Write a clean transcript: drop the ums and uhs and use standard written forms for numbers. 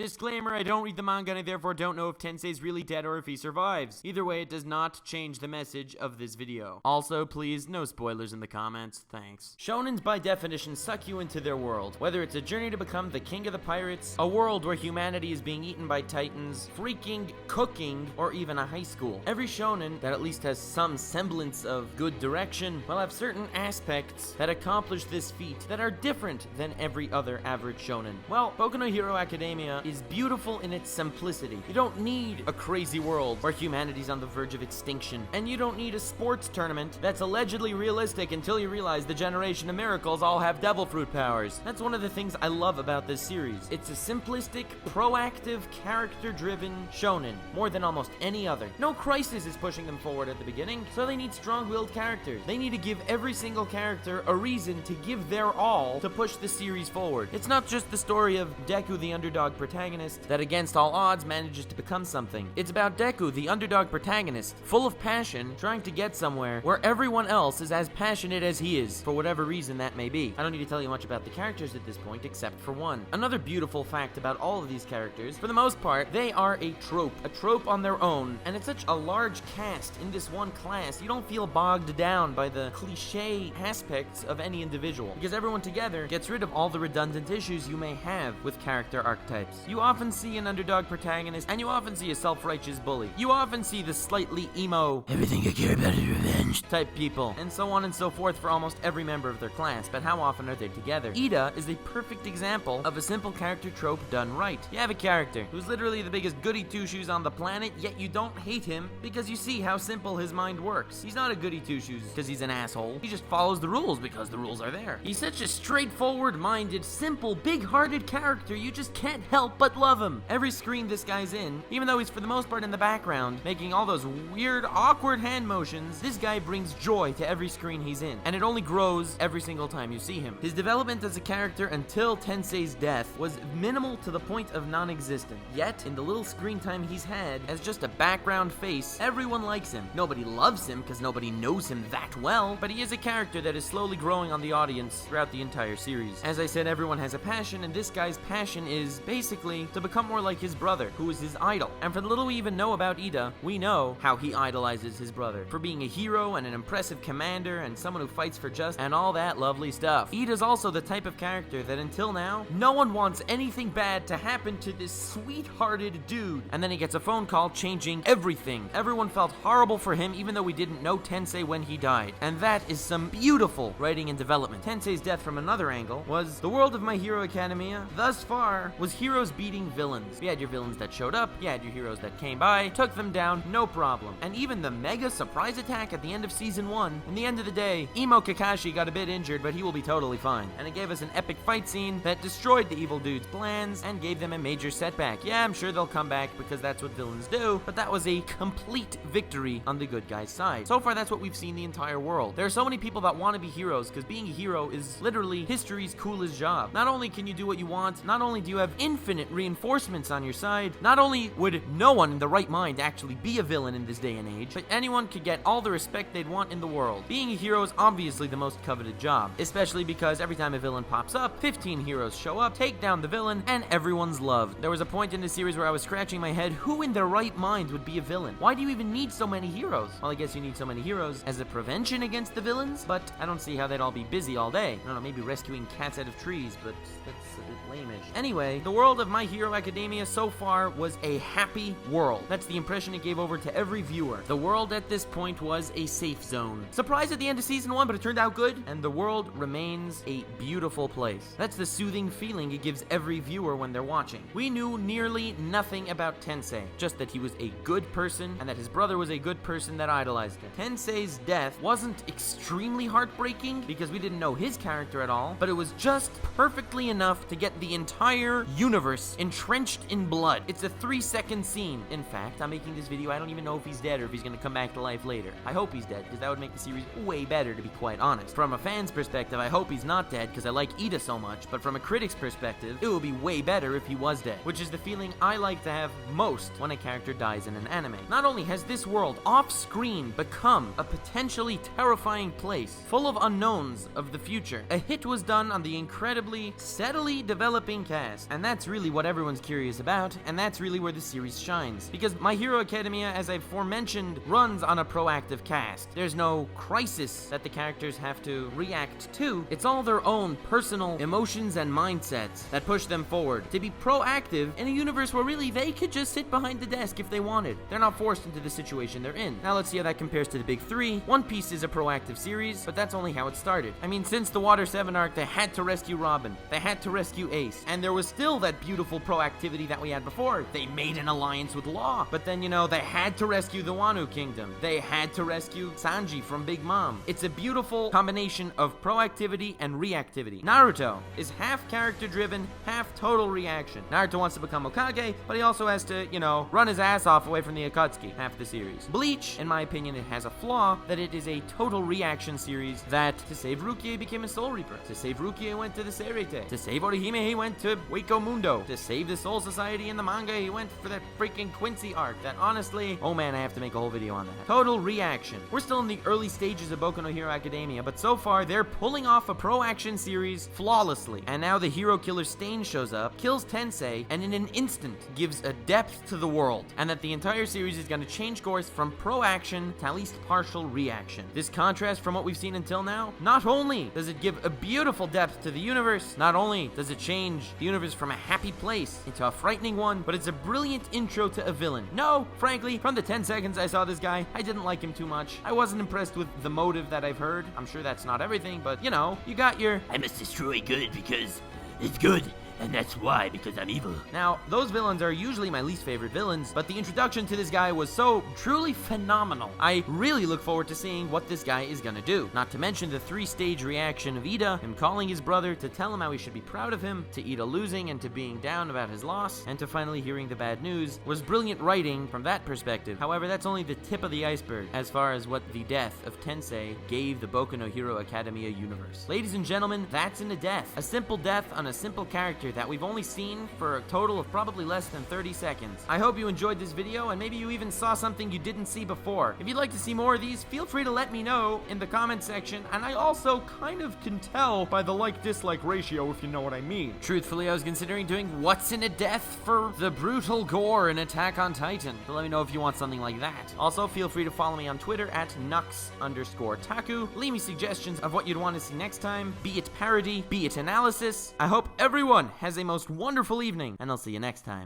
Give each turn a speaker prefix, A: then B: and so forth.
A: Disclaimer, I don't read the manga and I therefore don't know if Tensei's really dead or if he survives. Either way, it does not change the message of this video. Also, please, no spoilers in the comments. Thanks. Shonens by definition suck you into their world. Whether it's a journey to become the king of the pirates, a world where humanity is being eaten by titans, freaking cooking, or even a high school. Every shonen that at least has some semblance of good direction will have certain aspects that accomplish this feat that are different than every other average shonen. Well, Boku no Hero Academia is beautiful in its simplicity. You don't need a crazy world where humanity's on the verge of extinction, and you don't need a sports tournament that's allegedly realistic until you realize the generation of miracles all have devil fruit powers. That's one of the things I love about this series. It's a simplistic, proactive, character-driven shonen, more than almost any other. No crisis is pushing them forward at the beginning, so they need strong-willed characters. They need to give every single character a reason to give their all to push the series forward. It's not just the story of Deku, the underdog protagonist, that against all odds manages to become something. It's about Deku, the underdog protagonist, full of passion, trying to get somewhere where everyone else is as passionate as he is, for whatever reason that may be. I don't need to tell you much about the characters at this point, except for one. Another beautiful fact about all of these characters, for the most part, they are a trope on their own, and it's such a large cast in this one class, you don't feel bogged down by the cliche aspects of any individual, because everyone together gets rid of all the redundant issues you may have with character archetypes. You often see an underdog protagonist, and you often see a self-righteous bully. You often see the slightly emo, everything I care about is revenge type people, and so on and so forth for almost every member of their class, but how often are they together? Iida is a perfect example of a simple character trope done right. You have a character who's literally the biggest goody two-shoes on the planet, yet you don't hate him because you see how simple his mind works. He's not a goody two-shoes because he's an asshole. He just follows the rules because the rules are there. He's such a straightforward-minded, simple, big-hearted character, you just can't help but love him. Every screen this guy's in, even though he's for the most part in the background, making all those weird, awkward hand motions, this guy brings joy to every screen he's in, and it only grows every single time you see him. His development as a character until Tensei's death was minimal to the point of non-existent. Yet, in the little screen time he's had as just a background face, everyone likes him. Nobody loves him because nobody knows him that well, but he is a character that is slowly growing on the audience throughout the entire series. As I said, everyone has a passion, and this guy's passion is basically to become more like his brother, who is his idol. And for the little we even know about Iida, we know how he idolizes his brother for being a hero and an impressive commander and someone who fights for justice and all that lovely stuff. Iida's also the type of character that until now, no one wants anything bad to happen to this sweethearted dude. And then he gets a phone call changing everything. Everyone felt horrible for him even though we didn't know Tensei when he died. And that is some beautiful writing and development. Tensei's death from another angle was the world of My Hero Academia thus far was heroes beating villains. You had your villains that showed up, you had your heroes that came by, took them down, no problem. And even the mega surprise attack at the end of season 1, in the end of the day, Emo Kakashi got a bit injured, but he will be totally fine. And it gave us an epic fight scene that destroyed the evil dude's plans and gave them a major setback. Yeah, I'm sure they'll come back because that's what villains do, but that was a complete victory on the good guy's side. So far, that's what we've seen the entire world. There are so many people that want to be heroes because being a hero is literally history's coolest job. Not only can you do what you want, not only do you have infinite reinforcements on your side, not only would no one in the right mind actually be a villain in this day and age, but anyone could get all the respect they'd want in the world. Being a hero is obviously the most coveted job, especially because every time a villain pops up, 15 heroes show up, take down the villain, and everyone's loved. There was a point in the series where I was scratching my head, who in their right mind would be a villain? Why do you even need so many heroes? Well, I guess you need so many heroes as a prevention against the villains, but I don't see how they'd all be busy all day. I don't know, maybe rescuing cats out of trees, but that's a bit lame-ish. Anyway, the world of My Hero Academia so far was a happy world. That's the impression it gave over to every viewer. The world at this point was a safe zone. Surprised at the end of season 1, but it turned out good, and the world remains a beautiful place. That's the soothing feeling it gives every viewer when they're watching. We knew nearly nothing about Tensei, just that he was a good person and that his brother was a good person that idolized him. Tensei's death wasn't extremely heartbreaking because we didn't know his character at all, but it was just perfectly enough to get the entire universe entrenched in blood. It's a 3-second scene. In fact, I'm making this video, I don't even know if he's dead or if he's gonna come back to life later. I hope he's dead, because that would make the series way better, to be quite honest. From a fan's perspective, I hope he's not dead, because I like Iida so much, but from a critic's perspective, it would be way better if he was dead, which is the feeling I like to have most when a character dies in an anime. Not only has this world, off-screen, become a potentially terrifying place, full of unknowns of the future, a hit was done on the incredibly, steadily developing cast, and that's really what everyone's curious about, and that's really where the series shines. Because My Hero Academia, as I've aforementioned, runs on a proactive cast. There's no crisis that the characters have to react to. It's all their own personal emotions and mindsets that push them forward to be proactive in a universe where really they could just sit behind the desk if they wanted. They're not forced into the situation they're in. Now let's see how that compares to the big three. One Piece is a proactive series, but that's only how it started. I mean, since the Water 7 arc, they had to rescue Robin. They had to rescue Ace. And there was still that beautiful proactivity that we had before. They made an alliance with Law. But then, they had to rescue the Wano Kingdom. They had to rescue Sanji from Big Mom. It's a beautiful combination of proactivity and reactivity. Naruto is half character-driven, half total reaction. Naruto wants to become Hokage, but he also has to, run his ass off away from the Akatsuki half the series. Bleach, in my opinion, it has a flaw that it is a total reaction series that to save Rukia became a Soul Reaper. To save Rukia, he went to the Seirete. To save Orihime, he went to Hueco Mundo. To save the Soul Society in the manga, he went for that freaking Quincy arc that honestly, oh man, I have to make a whole video on that. Total reaction. We're still in the early stages of Boku no Hero Academia, but so far they're pulling off a pro-action series flawlessly. And now the hero killer Stain shows up, kills Tensei, and in an instant gives a depth to the world. And that the entire series is going to change course from pro-action to at least partial reaction. This contrast from what we've seen until now, not only does it give a beautiful depth to the universe, not only does it change the universe from a happy place into a frightening one, but it's a brilliant intro to a villain. No, frankly, from the 10 seconds I saw this guy, I didn't like him too much. I wasn't impressed with the motive that I've heard. I'm sure that's not everything, but you got your
B: I must destroy good because it's good. And that's why, because I'm evil.
A: Now, those villains are usually my least favorite villains, but the introduction to this guy was so truly phenomenal. I really look forward to seeing what this guy is gonna do. Not to mention the 3-stage reaction of Iida, him calling his brother to tell him how he should be proud of him, to Iida losing and to being down about his loss, and to finally hearing the bad news, was brilliant writing from that perspective. However, that's only the tip of the iceberg as far as what the death of Tensei gave the Boku no Hero Academia universe. Ladies and gentlemen, that's in a death. A simple death on a simple character that we've only seen for a total of probably less than 30 seconds. I hope you enjoyed this video and maybe you even saw something you didn't see before. If you'd like to see more of these, feel free to let me know in the comment section, and I also kind of can tell by the like-dislike ratio, if you know what I mean. Truthfully, I was considering doing What's in a Death for the brutal gore in Attack on Titan, so let me know if you want something like that. Also, feel free to follow me on Twitter at Nux_Taku. Leave me suggestions of what you'd want to see next time, be it parody, be it analysis. I hope everyone has a most wonderful evening, and I'll see you next time.